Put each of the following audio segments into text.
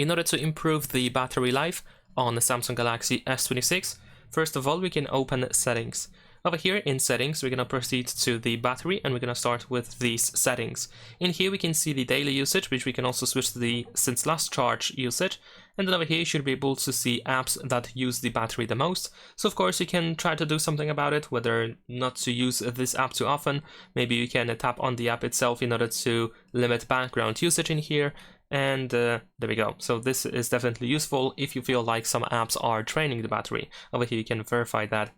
In order to improve the battery life on the Samsung Galaxy S26, first of all, we can open Settings. Over here in Settings, we're going to proceed to the battery, and we're going to start with these settings. In here, we can see the daily usage, which we can also switch to the since last charge usage. And then over here, you should be able to see apps that use the battery the most. So of course, you can try to do something about it, whether not to use this app too often. Maybe you can tap on the app itself in order to limit background usage in here. And there we go. So this is definitely useful if you feel like some apps are draining the battery. Over here, you can verify that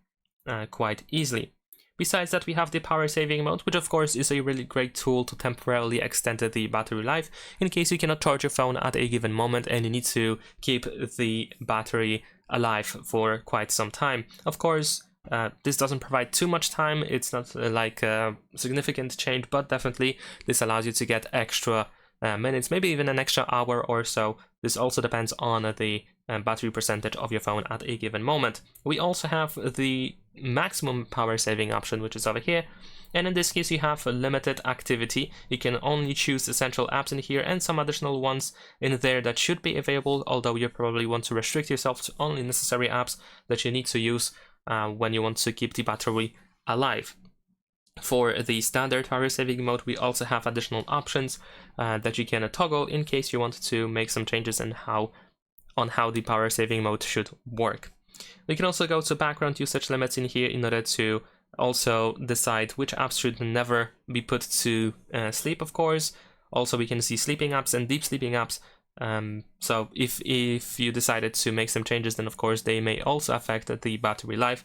quite easily. Besides that, we have the power saving mode, which of course is a really great tool to temporarily extend the battery life in case you cannot charge your phone at a given moment and you need to keep the battery alive for quite some time. Of course, this doesn't provide too much time. It's not like a significant change, but definitely this allows you to get extra minutes, maybe even an extra hour or so. This also depends on the battery percentage of your phone at a given moment. We also have the maximum power saving option, which is over here, and in this case you have a limited activity. You can only choose essential apps in here and some additional ones in there that should be available, although you probably want to restrict yourself to only necessary apps that you need to use when you want to keep the battery alive. For the standard power saving mode, we also have additional options that you can toggle in case you want to make some changes in how the power saving mode should work. We can also go to background usage limits in here in order to also decide which apps should never be put to sleep, of course. Also, we can see sleeping apps and deep sleeping apps. So if you decided to make some changes, then of course they may also affect the battery life.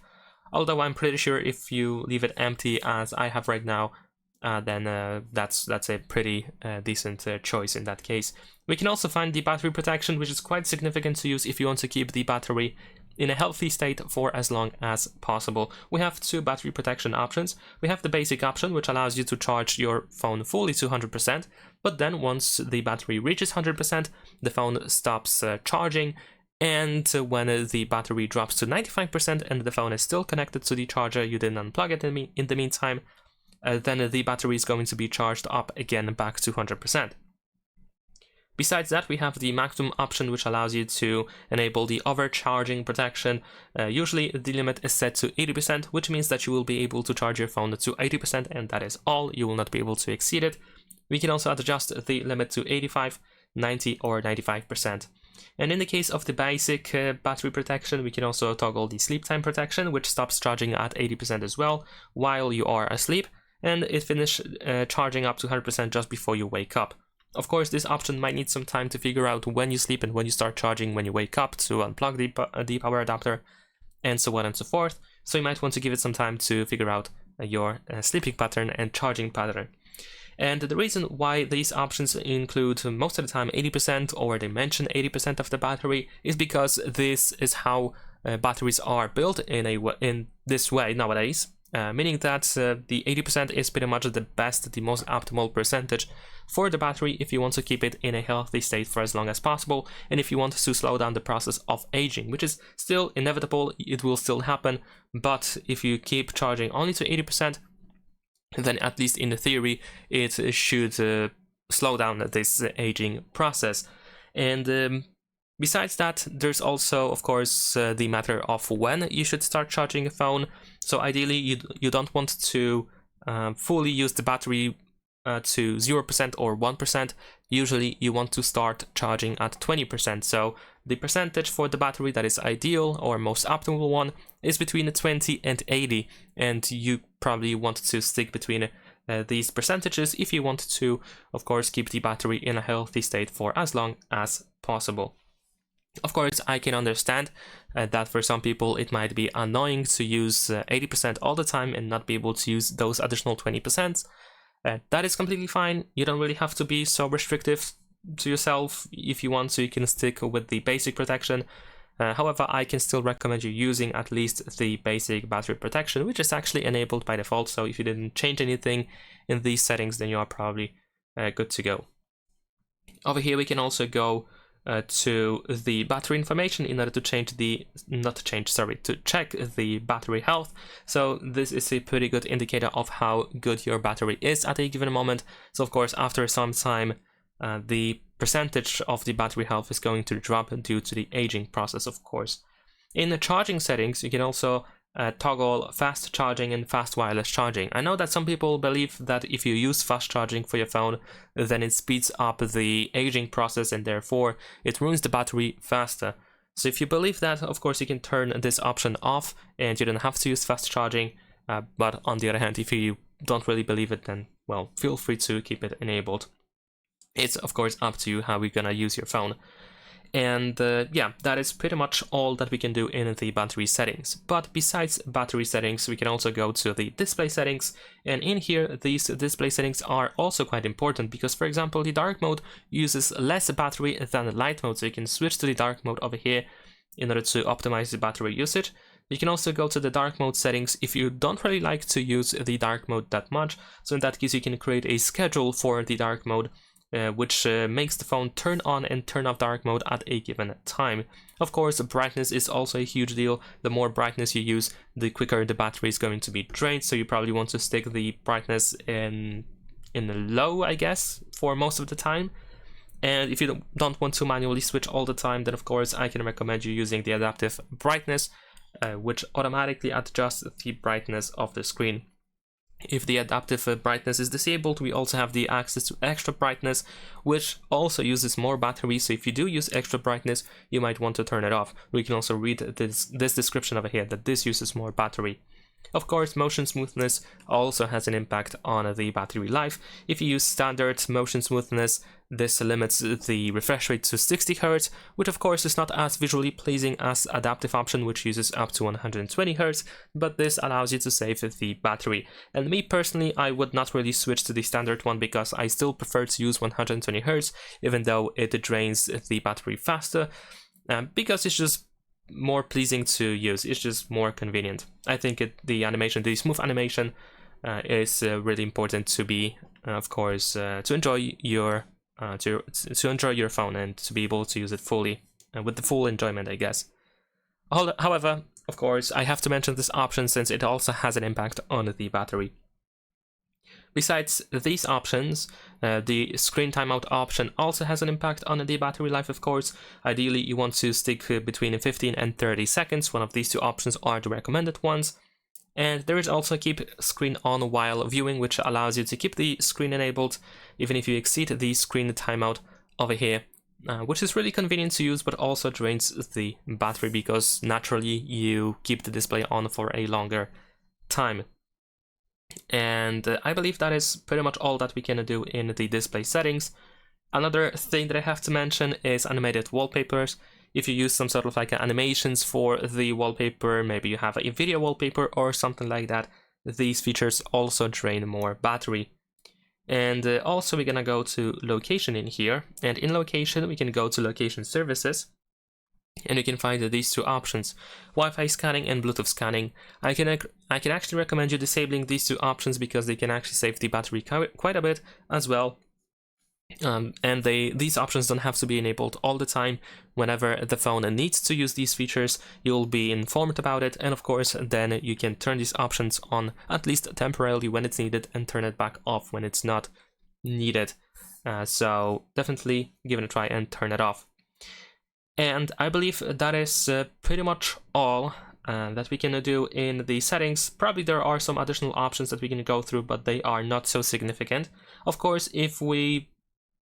Although I'm pretty sure if you leave it empty as I have right now, then that's a pretty decent choice in that case. We can also find the battery protection, which is quite significant to use if you want to keep the battery in a healthy state for as long as possible. We have two battery protection options. We have the basic option, which allows you to charge your phone fully to 100%, but then once the battery reaches 100%, the phone stops charging. And when the battery drops to 95% and the phone is still connected to the charger, you didn't unplug it in the meantime, then the battery is going to be charged up again back to 100%. Besides that, we have the maximum option, which allows you to enable the overcharging protection. Usually the limit is set to 80%, which means that you will be able to charge your phone to 80%, and that is all. You will not be able to exceed it. We can also adjust the limit to 85, 90 or 95%. And in the case of the basic battery protection, we can also toggle the sleep time protection, which stops charging at 80% as well while you are asleep, and it finishes charging up to 100% just before you wake up. Of course, this option might need some time to figure out when you sleep and when you start charging when you wake up to unplug the power adapter, and so on and so forth. So you might want to give it some time to figure out your sleeping pattern and charging pattern. And the reason why these options include most of the time 80% or they mention 80% of the battery is because this is how batteries are built in this way nowadays. Meaning that the 80% is pretty much the best, the most optimal percentage for the battery if you want to keep it in a healthy state for as long as possible, and if you want to slow down the process of aging, which is still inevitable. It will still happen, but if you keep charging only to 80%, then at least in theory it should slow down this aging process. And besides that, there's also, of course, the matter of when you should start charging a phone. So ideally, you don't want to fully use the battery to 0% or 1%. Usually, you want to start charging at 20%. So the percentage for the battery that is ideal or most optimal one is between 20 and 80. And you probably want to stick between these percentages if you want to, of course, keep the battery in a healthy state for as long as possible. Of course, I can understand that for some people it might be annoying to use 80% all the time and not be able to use those additional 20%. That is completely fine. You don't really have to be so restrictive to yourself. If you want to, you can stick with the basic protection. However, I can still recommend you using at least the basic battery protection, which is actually enabled by default. So if you didn't change anything in these settings, then you are probably good to go. Over here, we can also go to the battery information in order to check the battery health. So this is a pretty good indicator of how good your battery is at a given moment. So of course, after some time, the percentage of the battery health is going to drop due to the aging process, of course. In the charging settings, you can also toggle fast charging and fast wireless charging. I know that some people believe that if you use fast charging for your phone, then it speeds up the aging process and therefore it ruins the battery faster. So if you believe that, of course, you can turn this option off and you don't have to use fast charging. But on the other hand, if you don't really believe it, then, well, feel free to keep it enabled. It's, of course, up to you how you're gonna use your phone. And yeah, that is pretty much all that we can do in the battery settings. But besides battery settings, we can also go to the display settings. And in here, these display settings are also quite important because, for example, the dark mode uses less battery than the light mode. So you can switch to the dark mode over here in order to optimize the battery usage. You can also go to the dark mode settings if you don't really like to use the dark mode that much. So in that case, you can create a schedule for the dark mode, which makes the phone turn on and turn off dark mode at a given time. Of course, brightness is also a huge deal. The more brightness you use, the quicker the battery is going to be drained. So you probably want to stick the brightness in low, I guess, for most of the time. And if you don't want to manually switch all the time, then of course I can recommend you using the adaptive brightness, which automatically adjusts the brightness of the screen. If the adaptive brightness is disabled, we also have the access to extra brightness, which also uses more battery. So if you do use extra brightness, you might want to turn it off. We can also read this description over here that this uses more battery. Of course, motion smoothness also has an impact on the battery life. If you use standard motion smoothness, this limits the refresh rate to 60 Hz, which of course is not as visually pleasing as adaptive option, which uses up to 120 Hz, but this allows you to save the battery. And me personally, I would not really switch to the standard one because I still prefer to use 120 Hz, even though it drains the battery faster, because it's just more pleasing to use. It's just more convenient. I think the smooth animation is really important to be, of course, to enjoy your phone and to be able to use it fully with the full enjoyment, I guess. However, of course, I have to mention this option since it also has an impact on the battery. Besides these options, the screen timeout option also has an impact on the battery life, of course. Ideally, you want to stick between 15 and 30 seconds. One of these two options are the recommended ones. And there is also keep screen on while viewing, which allows you to keep the screen enabled even if you exceed the screen timeout over here, which is really convenient to use, but also drains the battery because naturally you keep the display on for a longer time. And I believe that is pretty much all that we can do in the display settings. Another thing that I have to mention is animated wallpapers. If you use some sort of like animations for the wallpaper, maybe you have a video wallpaper or something like that, these features also drain more battery. And also we're gonna go to location in here, and in location we can go to location services. And you can find these two options, Wi-Fi scanning and Bluetooth scanning. I can actually recommend you disabling these two options because they can actually save the battery quite a bit as well. And these options don't have to be enabled all the time. Whenever the phone needs to use these features, you'll be informed about it, and of course then you can turn these options on at least temporarily when it's needed and turn it back off when it's not needed. So definitely give it a try and turn it off. And I believe that is pretty much all that we can do in the settings. Probably there are some additional options that we can go through, but they are not so significant. Of course, if we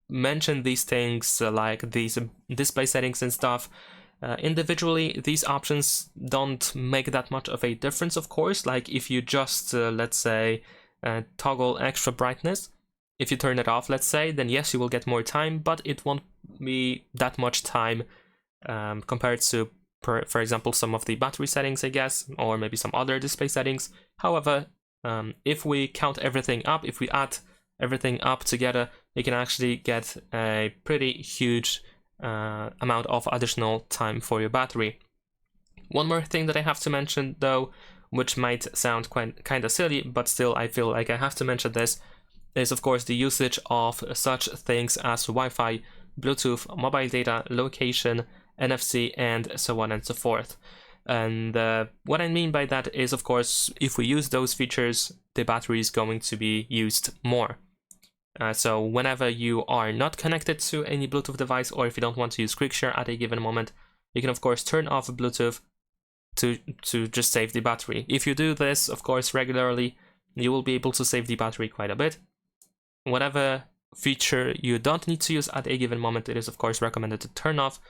mention these things like these display settings and stuff, individually these options don't make that much of a difference, of course. Like if you just, let's say, toggle extra brightness, if you turn it off, let's say, then yes, you will get more time, but it won't be that much time compared to, for example, some of the battery settings, I guess, or maybe some other display settings. However, if we count everything up, if we add everything up together, you can actually get a pretty huge amount of additional time for your battery. One more thing that I have to mention, though, which might sound kind of silly, but still I feel like I have to mention this, is of course the usage of such things as Wi-Fi, Bluetooth, mobile data, location, NFC, and so on and so forth. And what I mean by that is, of course, if we use those features, the battery is going to be used more. So whenever you are not connected to any Bluetooth device, or if you don't want to use QuickShare at a given moment, you can of course turn off Bluetooth to just save the battery. If you do this, of course, regularly, you will be able to save the battery quite a bit. Whatever feature you don't need to use at a given moment, it is of course recommended to turn off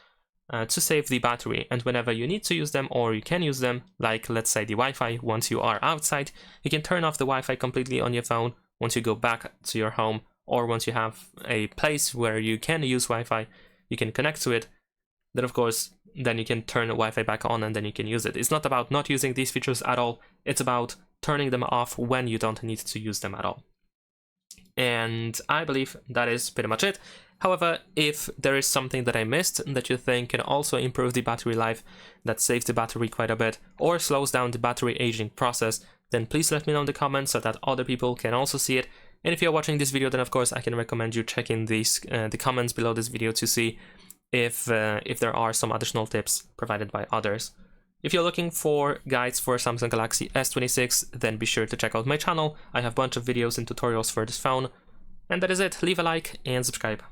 to save the battery. And whenever you need to use them, or you can use them, like let's say the Wi-Fi, once you are outside, you can turn off the Wi-Fi completely on your phone once you go back to your home, or once you have a place where you can use Wi-Fi, you can connect to it. Then of course, then you can turn the Wi-Fi back on and then you can use it. It's not about not using these features at all, it's about turning them off when you don't need to use them at all. And I believe that is pretty much it. However, if there is something that I missed that you think can also improve the battery life, that saves the battery quite a bit, or slows down the battery aging process, then please let me know in the comments so that other people can also see it. And if you're watching this video, then of course I can recommend you checking these the comments below this video to see if there are some additional tips provided by others. If you're looking for guides for Samsung Galaxy S26, then be sure to check out my channel. I have a bunch of videos and tutorials for this phone. And that is it. Leave a like and subscribe.